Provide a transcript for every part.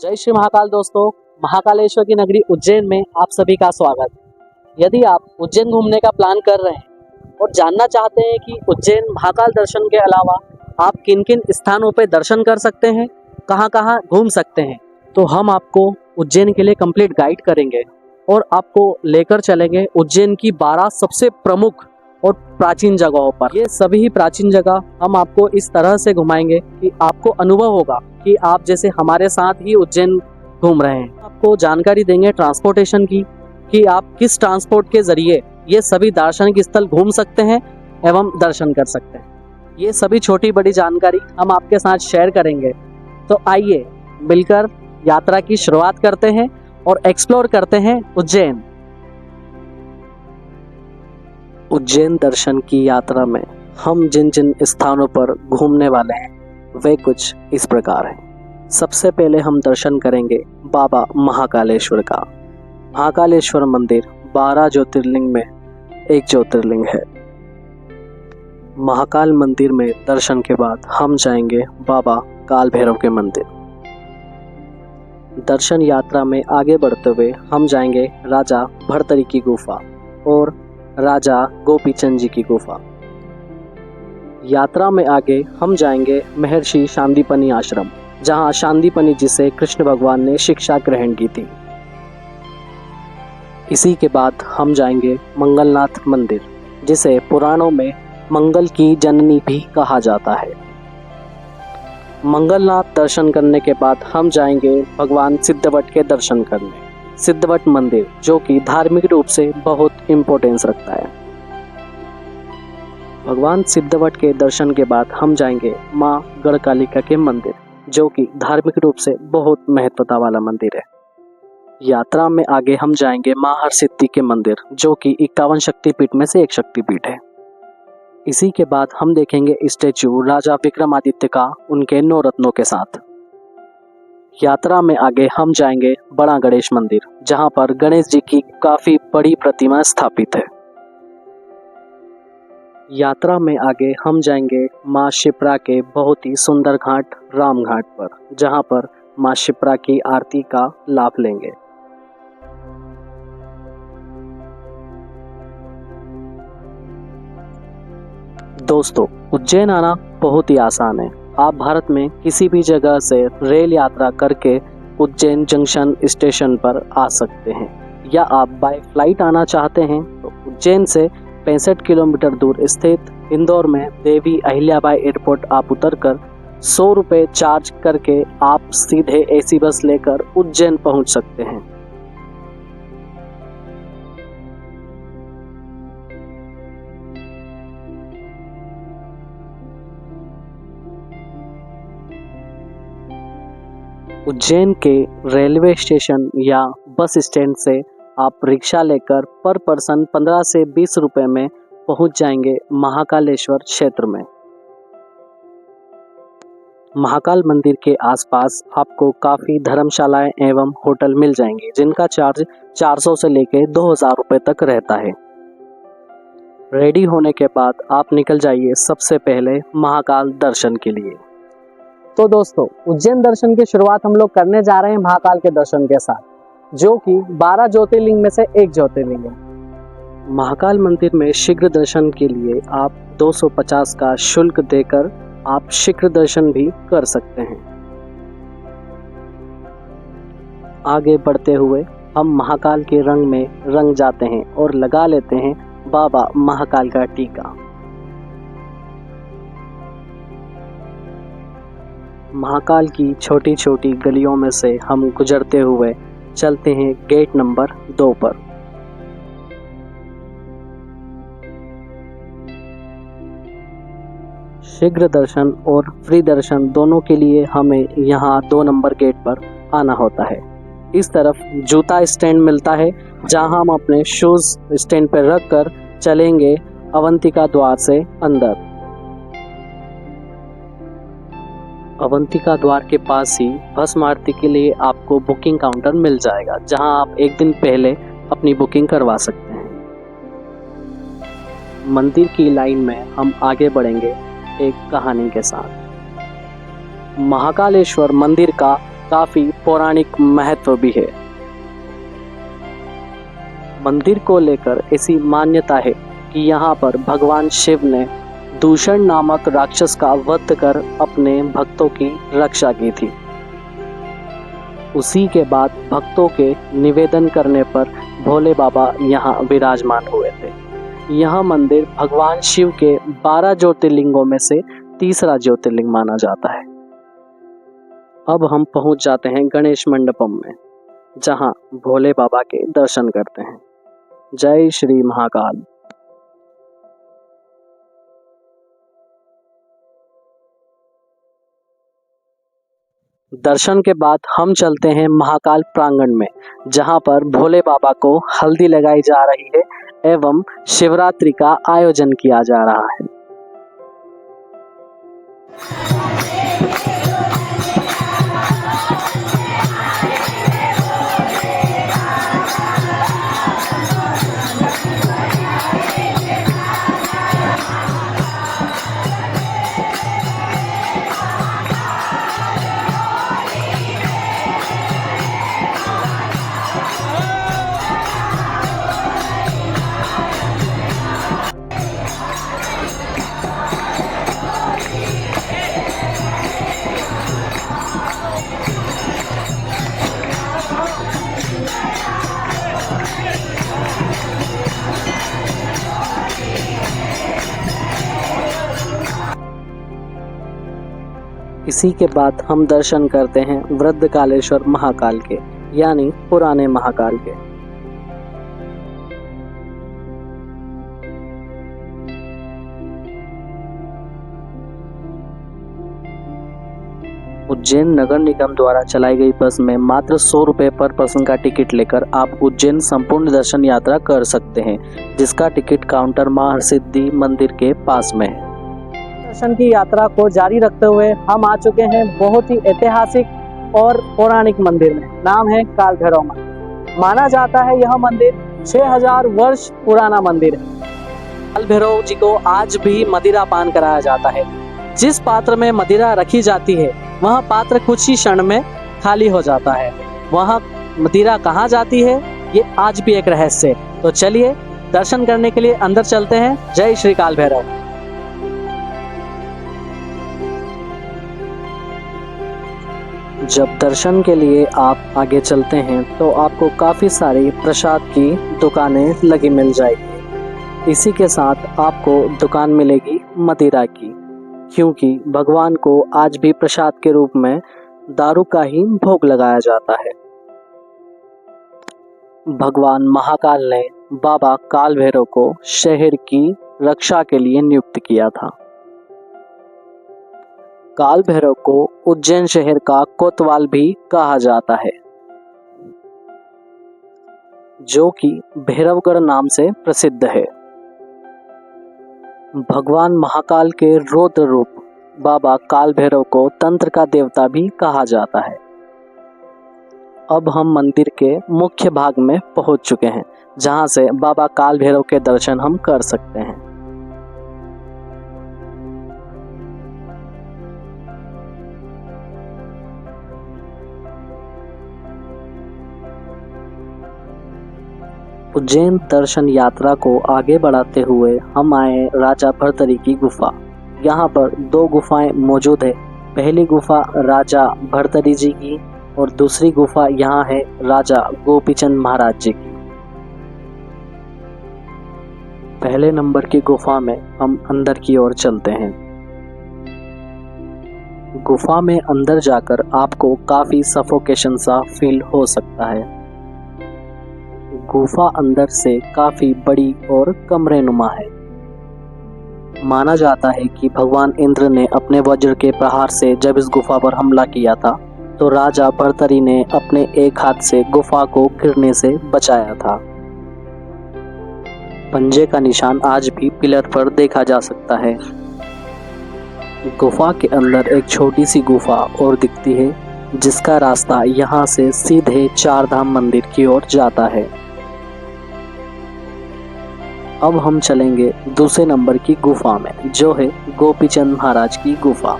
जय श्री महाकाल दोस्तों। महाकालेश्वर की नगरी उज्जैन में आप सभी का स्वागत। यदि आप उज्जैन घूमने का प्लान कर रहे हैं और जानना चाहते हैं कि उज्जैन महाकाल दर्शन के अलावा आप किन किन स्थानों पर दर्शन कर सकते हैं, कहां कहां घूम सकते हैं, तो हम आपको उज्जैन के लिए कंप्लीट गाइड करेंगे और आपको लेकर चलेंगे उज्जैन की 12 सबसे प्रमुख और प्राचीन जगहों पर। ये सभी ही प्राचीन जगह हम आपको इस तरह से घुमाएंगे कि आपको अनुभव होगा कि आप जैसे हमारे साथ ही उज्जैन घूम रहे हैं। आपको जानकारी देंगे ट्रांसपोर्टेशन की कि आप किस ट्रांसपोर्ट के जरिए ये सभी दार्शनिक स्थल घूम सकते हैं एवं दर्शन कर सकते हैं। ये सभी छोटी बड़ी जानकारी हम आपके साथ शेयर करेंगे। तो आइए मिलकर यात्रा की शुरुआत करते हैं और एक्सप्लोर करते हैं उज्जैन। उज्जैन दर्शन की यात्रा में हम जिन जिन स्थानों पर घूमने वाले हैं वे कुछ इस प्रकार हैं। सबसे पहले हम दर्शन करेंगे बाबा महाकालेश्वर का। महाकालेश्वर मंदिर 12 ज्योतिर्लिंग में एक ज्योतिर्लिंग है। महाकाल मंदिर में दर्शन के बाद हम जाएंगे बाबा काल भैरव के मंदिर। दर्शन यात्रा में आगे बढ़ते हुए हम जाएंगे राजा भर्तरी की गुफा और राजा गोपीचंद जी की गुफा। यात्रा में आगे हम जाएंगे महर्षि शांदीपनि आश्रम, जहां शांदीपनि जी से कृष्ण भगवान ने शिक्षा ग्रहण की थी। इसी के बाद हम जाएंगे मंगलनाथ मंदिर, जिसे पुराणों में मंगल की जननी भी कहा जाता है। मंगलनाथ दर्शन करने के बाद हम जाएंगे भगवान सिद्धवट के दर्शन करने। सिद्धवट मंदिर जो कि धार्मिक रूप से बहुत इम्पोर्टेंस रखता है। भगवान सिद्धवट के दर्शन के बाद हम जाएंगे माँ गढ़कालिका के मंदिर, जो कि धार्मिक रूप से बहुत महत्वता वाला मंदिर है। यात्रा में आगे हम जाएंगे माँ हरसिद्धि के मंदिर, जो कि 51 शक्तिपीठ में से एक शक्तिपीठ है। इसी के बाद हम देखेंगे स्टैचू राजा विक्रमादित्य का उनके 9 रत्नों के साथ। यात्रा में आगे हम जाएंगे बड़ा गणेश मंदिर, जहां पर गणेश जी की काफी बड़ी प्रतिमा स्थापित है। यात्रा में आगे हम जाएंगे मां शिप्रा के बहुत ही सुंदर घाट राम घाट पर, जहां पर मां शिप्रा की आरती का लाभ लेंगे। दोस्तों, उज्जैन आना बहुत ही आसान है। आप भारत में किसी भी जगह से रेल यात्रा करके उज्जैन जंक्शन स्टेशन पर आ सकते हैं, या आप बाय फ्लाइट आना चाहते हैं तो उज्जैन से 65 किलोमीटर दूर स्थित इंदौर में देवी अहिल्याबाई एयरपोर्ट आप उतरकर 100 रुपये चार्ज करके आप सीधे एसी बस लेकर उज्जैन पहुंच सकते हैं। उज्जैन के रेलवे स्टेशन या बस स्टैंड से आप रिक्शा लेकर पर पर्सन 15 से 20 रुपए में पहुंच जाएंगे महाकालेश्वर क्षेत्र में। महाकाल मंदिर के आसपास आपको काफ़ी धर्मशालाएं एवं होटल मिल जाएंगे, जिनका चार्ज 400 से लेकर 2000 रुपये तक रहता है। रेडी होने के बाद आप निकल जाइए सबसे पहले महाकाल दर्शन के लिए। तो दोस्तों, उज्जैन दर्शन की शुरुआत हम लोग करने जा रहे हैं महाकाल के दर्शन के साथ, जो कि 12 ज्योतिर्लिंग में से एक ज्योतिर्लिंग है। महाकाल मंदिर में शीघ्र दर्शन के लिए आप 250 का शुल्क देकर आप शीघ्र दर्शन भी कर सकते हैं। आगे बढ़ते हुए हम महाकाल के रंग में रंग जाते हैं और लगा लेते हैं बाबा महाकाल का टीका। महाकाल की छोटी छोटी गलियों में से हम गुजरते हुए चलते हैं गेट नंबर 2 पर। शीघ्र दर्शन और फ्री दर्शन दोनों के लिए हमें यहाँ 2 नंबर गेट पर आना होता है। इस तरफ जूता स्टैंड मिलता है, जहाँ हम अपने शूज स्टैंड पर रख कर चलेंगे अवंतिका द्वार से अंदर। अवंतिका द्वार के पास ही भस्म आरती के लिए आपको बुकिंग काउंटर मिल जाएगा, जहां आप एक दिन पहले अपनी बुकिंग करवा सकते हैं। मंदिर की लाइन में हम आगे बढ़ेंगे एक कहानी के साथ। महाकालेश्वर मंदिर का काफी पौराणिक महत्व भी है। मंदिर को लेकर ऐसी मान्यता है कि यहाँ पर भगवान शिव ने दूषण नामक राक्षस का वध कर अपने भक्तों की रक्षा की थी। उसी के बाद भक्तों के निवेदन करने पर भोले बाबा यहाँ विराजमान हुए थे। यह मंदिर भगवान शिव के 12 ज्योतिर्लिंगों में से तीसरा ज्योतिर्लिंग माना जाता है। अब हम पहुंच जाते हैं गणेश मंडपम में, जहां भोले बाबा के दर्शन करते हैं। जय श्री महाकाल। दर्शन के बाद हम चलते हैं महाकाल प्रांगण में, जहां पर भोले बाबा को हल्दी लगाई जा रही है एवं शिवरात्रि का आयोजन किया जा रहा है। इसी के बाद हम दर्शन करते हैं वृद्धकालेश्वर महाकाल के, यानी पुराने महाकाल के। उज्जैन नगर निगम द्वारा चलाई गई बस में मात्र 100 रुपये पर पर्सन का टिकट लेकर आप उज्जैन संपूर्ण दर्शन यात्रा कर सकते हैं, जिसका टिकट काउंटर मां हरसिद्धि मंदिर के पास में है। दर्शन की यात्रा को जारी रखते हुए हम आ चुके हैं बहुत ही ऐतिहासिक और पौराणिक मंदिर में। नाम है काल भैरव मंदिर। माना जाता है यह मंदिर 6000 वर्ष पुराना मंदिर है। काल भैरव जी को आज भी मदिरा पान कराया जाता है। जिस पात्र में मदिरा रखी जाती है वह पात्र कुछ ही क्षण में खाली हो जाता है। वह मदिरा कहाँ जाती है ये आज भी एक रहस्य है। तो चलिए दर्शन करने के लिए अंदर चलते हैं। जय श्री काल भैरव। जब दर्शन के लिए आप आगे चलते हैं तो आपको काफ़ी सारी प्रसाद की दुकानें लगी मिल जाएगी। इसी के साथ आपको दुकान मिलेगी मदिरा की, क्योंकि भगवान को आज भी प्रसाद के रूप में दारू का ही भोग लगाया जाता है। भगवान महाकाल ने बाबा काल भैरव को शहर की रक्षा के लिए नियुक्त किया था। काल भैरव को उज्जैन शहर का कोतवाल भी कहा जाता है, जो कि भैरवगढ़ नाम से प्रसिद्ध है। भगवान महाकाल के रौद्र रूप बाबा काल भैरव को तंत्र का देवता भी कहा जाता है। अब हम मंदिर के मुख्य भाग में पहुंच चुके हैं, जहां से बाबा काल भैरव के दर्शन हम कर सकते हैं। उज्जैन दर्शन यात्रा को आगे बढ़ाते हुए हम आए राजा भर्तरी की गुफा। यहाँ पर 2 गुफाएं मौजूद है। पहली गुफा राजा भर्तरी जी की और दूसरी गुफा यहाँ है राजा गोपीचंद महाराज जी की। पहले नंबर की गुफा में हम अंदर की ओर चलते हैं। गुफा में अंदर जाकर आपको काफी सफोकेशन सा फील हो सकता है। गुफा अंदर से काफी बड़ी और कमरेनुमा है। माना जाता है कि भगवान इंद्र ने अपने वज्र के प्रहार से जब इस गुफा पर हमला किया था तो राजा भर्तरी ने अपने एक हाथ से गुफा को गिरने से बचाया था। पंजे का निशान आज भी पिलर पर देखा जा सकता है। गुफा के अंदर एक छोटी सी गुफा और दिखती है, जिसका रास्ता यहाँ से सीधे 4 धाम मंदिर की ओर जाता है। अब हम चलेंगे दूसरे नंबर की गुफा में, जो है गोपीचंद महाराज की गुफा।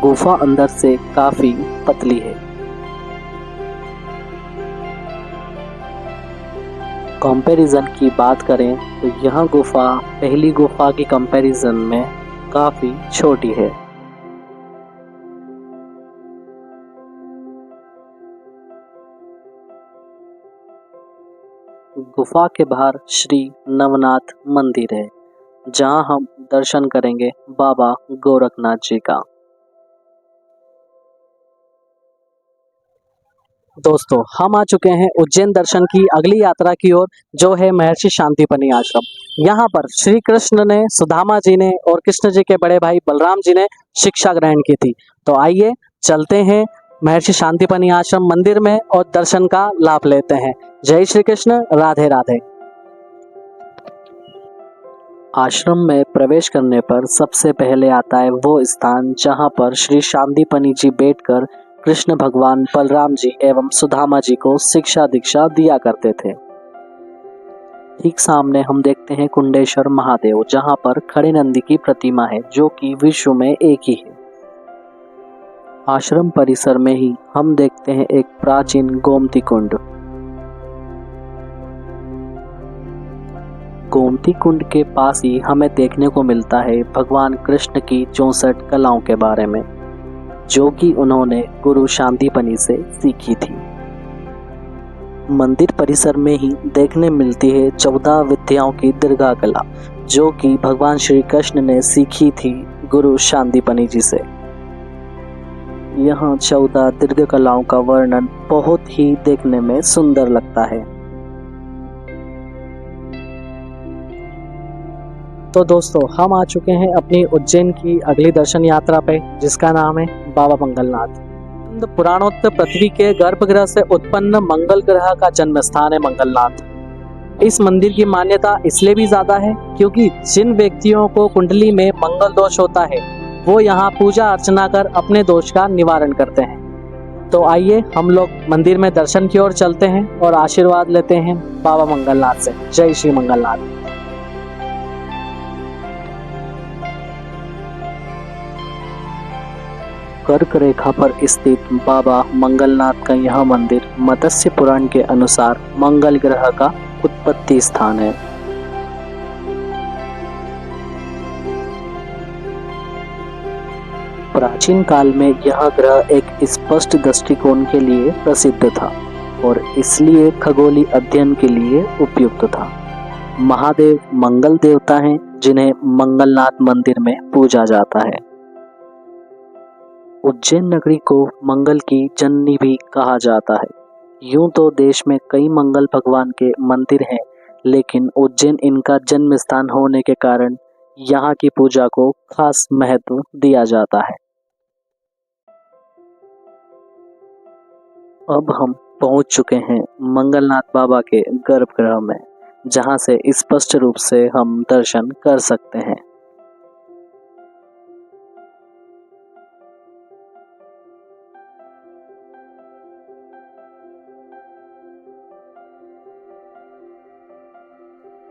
गुफा अंदर से काफी पतली है। कंपैरिजन की बात करें तो यह गुफा पहली गुफा की कंपैरिजन में काफी छोटी है। गुफा के बाहर श्री नवनाथ मंदिर है, जहां हम दर्शन करेंगे बाबा गोरखनाथ जी का। दोस्तों, हम आ चुके हैं उज्जैन दर्शन की अगली यात्रा की ओर, जो है महर्षि शांतिपनी आश्रम। यहाँ पर श्री कृष्ण ने, सुदामा जी ने और कृष्ण जी के बड़े भाई बलराम जी ने शिक्षा ग्रहण की थी। तो आइए चलते हैं महर्षि शांतिपनी आश्रम मंदिर में और दर्शन का लाभ लेते हैं। जय श्री कृष्ण, राधे राधे। आश्रम में प्रवेश करने पर सबसे पहले आता है वो स्थान जहाँ पर श्री शांतिपनी जी बैठकर कृष्ण भगवान, बलराम जी एवं सुदामा जी को शिक्षा दीक्षा दिया करते थे। ठीक सामने हम देखते हैं कुंडेश्वर महादेव, जहां पर खड़े नंदी की प्रतिमा है, जो कि विश्व में एक ही है। आश्रम परिसर में ही हम देखते हैं एक प्राचीन गोमती कुंड। गोमती कुंड के पास ही हमें देखने को मिलता है भगवान कृष्ण की 64 कलाओं के बारे में, जो कि उन्होंने गुरु शांतिपनी से सीखी थी। मंदिर परिसर में ही देखने मिलती है 14 विद्याओं की दीर्घा कला, जो कि भगवान श्री कृष्ण ने सीखी थी गुरु शांतिपनी जी से। यहाँ 14 दीर्घ कलाओं का वर्णन बहुत ही देखने में सुंदर लगता है। तो दोस्तों, हम आ चुके हैं अपनी उज्जैन की अगली दर्शन यात्रा पे, जिसका नाम है बाबा मंगलनाथ। पुराणोत्तर पृथ्वी के गर्भगृह से उत्पन्न मंगल ग्रह का जन्म स्थान है मंगलनाथ। इस मंदिर की मान्यता इसलिए भी ज्यादा है क्योंकि जिन व्यक्तियों को कुंडली में मंगल दोष होता है, वो यहाँ पूजा अर्चना कर अपने दोष का निवारण करते हैं। तो आइए हम लोग मंदिर में दर्शन की ओर चलते हैं और आशीर्वाद लेते हैं बाबा मंगलनाथ से। जय श्री मंगलनाथ। कर्क रेखा पर स्थित बाबा मंगलनाथ का यह मंदिर मत्स्य पुराण के अनुसार मंगल ग्रह का उत्पत्ति स्थान है। प्राचीन काल में यह ग्रह एक स्पष्ट दृष्टिकोण के लिए प्रसिद्ध था और इसलिए खगोलीय अध्ययन के लिए उपयुक्त था। महादेव मंगल देवता हैं, जिन्हें मंगलनाथ मंदिर में पूजा जाता है। उज्जैन नगरी को मंगल की जननी भी कहा जाता है। यूं तो देश में कई मंगल भगवान के मंदिर हैं, लेकिन उज्जैन इनका जन्म स्थान होने के कारण यहाँ की पूजा को खास महत्व दिया जाता है। अब हम पहुंच चुके हैं मंगलनाथ बाबा के गर्भगृह में, जहां से स्पष्ट रूप से हम दर्शन कर सकते हैं।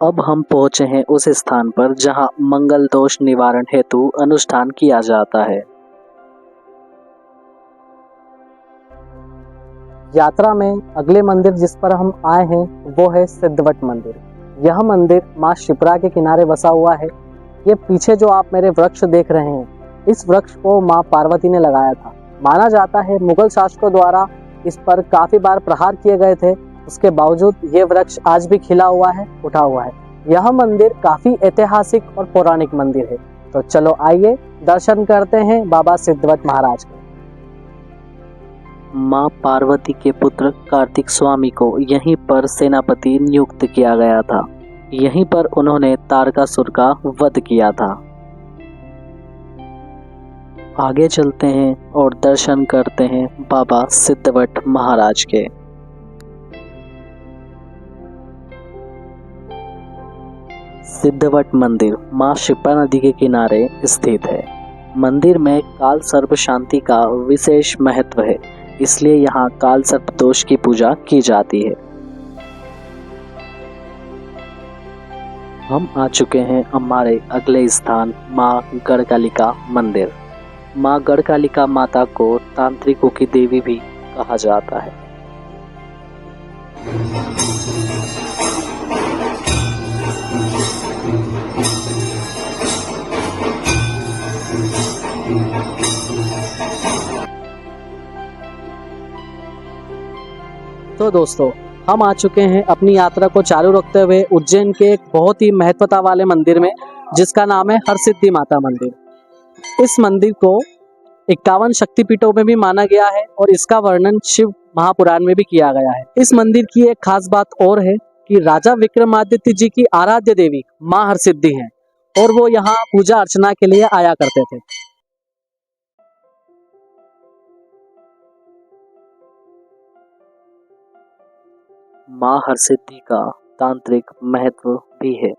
अब हम पहुंचे हैं उस स्थान पर जहां मंगल दोष निवारण हेतु अनुष्ठान किया जाता है। यात्रा में अगले मंदिर जिस पर हम आए हैं वो है सिद्धवट मंदिर। यह मंदिर मां शिप्रा के किनारे बसा हुआ है। ये पीछे जो आप मेरे वृक्ष देख रहे हैं, इस वृक्ष को मां पार्वती ने लगाया था। माना जाता है मुगल शासकों द्वारा इस पर काफी बार प्रहार किए गए थे, उसके बावजूद ये वृक्ष आज भी खिला हुआ है, उठा हुआ है। यह मंदिर काफी ऐतिहासिक और पौराणिक मंदिर है। तो चलो आइए दर्शन करते हैं बाबा सिद्धवट महाराज के। मां पार्वती के पुत्र कार्तिक स्वामी को यहीं पर सेनापति नियुक्त किया गया था। यहीं पर उन्होंने तारकासुर का वध किया था। आगे चलते हैं और दर्शन करते हैं बाबा सिद्धवट महाराज के। सिद्धवट मंदिर मां शिप्रा नदी के किनारे स्थित है। मंदिर में काल सर्प शांति का विशेष महत्व है, इसलिए यहाँ काल सर्प दोष की पूजा की जाती है। हम आ चुके हैं हमारे अगले स्थान मां गढ़कालिका मंदिर। माँ गढ़कालिका माता को तांत्रिकों की देवी भी कहा जाता है। तो दोस्तों, हम आ चुके हैं अपनी यात्रा को चालू रखते हुए उज्जैन के एक बहुत ही महत्वता वाले मंदिर में, जिसका नाम है हरसिद्धि माता मंदिर। इस मंदिर को 51 शक्तिपीठों में भी माना गया है और इसका वर्णन शिव महापुराण में भी किया गया है। इस मंदिर की एक खास बात और है कि राजा विक्रमादित्य जी की आराध्य देवी माँ हरसिद्धि हैं और वो यहाँ पूजा अर्चना के लिए आया करते थे। माँ हरसिद्धि का तांत्रिक महत्व भी है।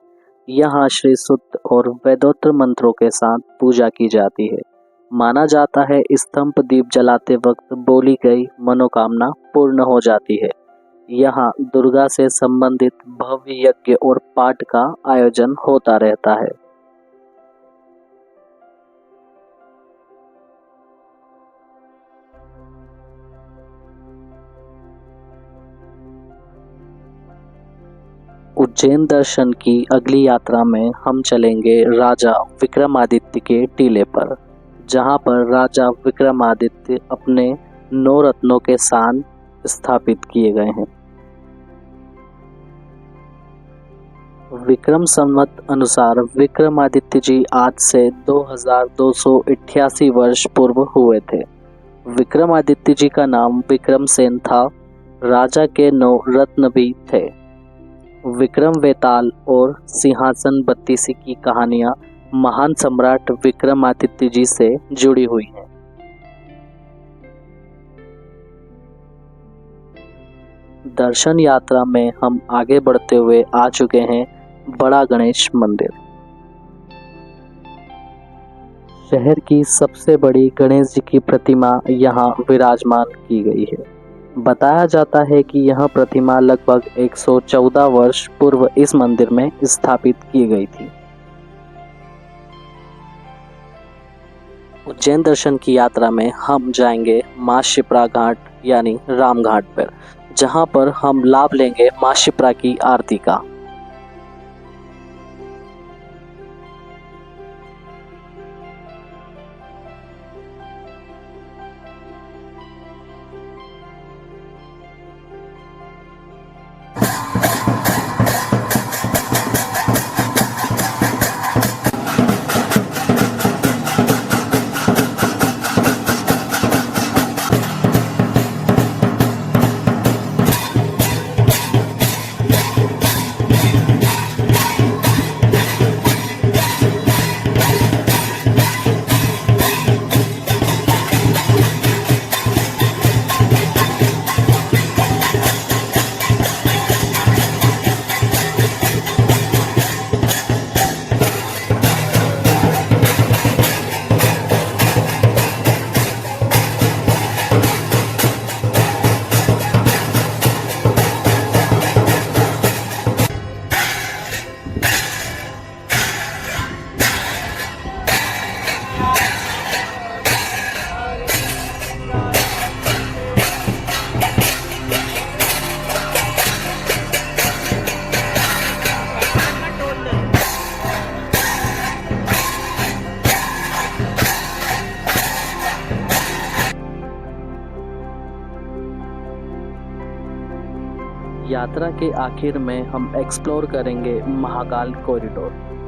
यहाँ श्री सुक्त और वेदोक्त मंत्रों के साथ पूजा की जाती है। माना जाता है स्तंभ दीप जलाते वक्त बोली गई मनोकामना पूर्ण हो जाती है। यहाँ दुर्गा से संबंधित भव्य यज्ञ और पाठ का आयोजन होता रहता है। उज्जैन दर्शन की अगली यात्रा में हम चलेंगे राजा विक्रमादित्य के टीले पर, जहां पर राजा विक्रमादित्य अपने 9 रत्नों के साथ स्थापित किए गए हैं। विक्रम संवत अनुसार विक्रमादित्य जी आज से 2288 वर्ष पूर्व हुए थे। विक्रमादित्य जी का नाम विक्रमसेन था। राजा के 9 रत्न भी थे। विक्रम वेताल और सिंहासन बत्तीसी की कहानियां महान सम्राट विक्रमादित्य जी से जुड़ी हुई हैं। दर्शन यात्रा में हम आगे बढ़ते हुए आ चुके हैं बड़ा गणेश मंदिर। शहर की सबसे बड़ी गणेश जी की प्रतिमा यहाँ विराजमान की गई है। बताया जाता है कि यह प्रतिमा लगभग 114 वर्ष पूर्व इस मंदिर में स्थापित की गई थी। उज्जैन दर्शन की यात्रा में हम जाएंगे माँ शिप्रा घाट यानी राम घाट पर, जहां पर हम लाभ लेंगे माँ शिप्रा की आरती का। यात्रा के आखिर में हम एक्सप्लोर करेंगे महाकाल कॉरिडोर।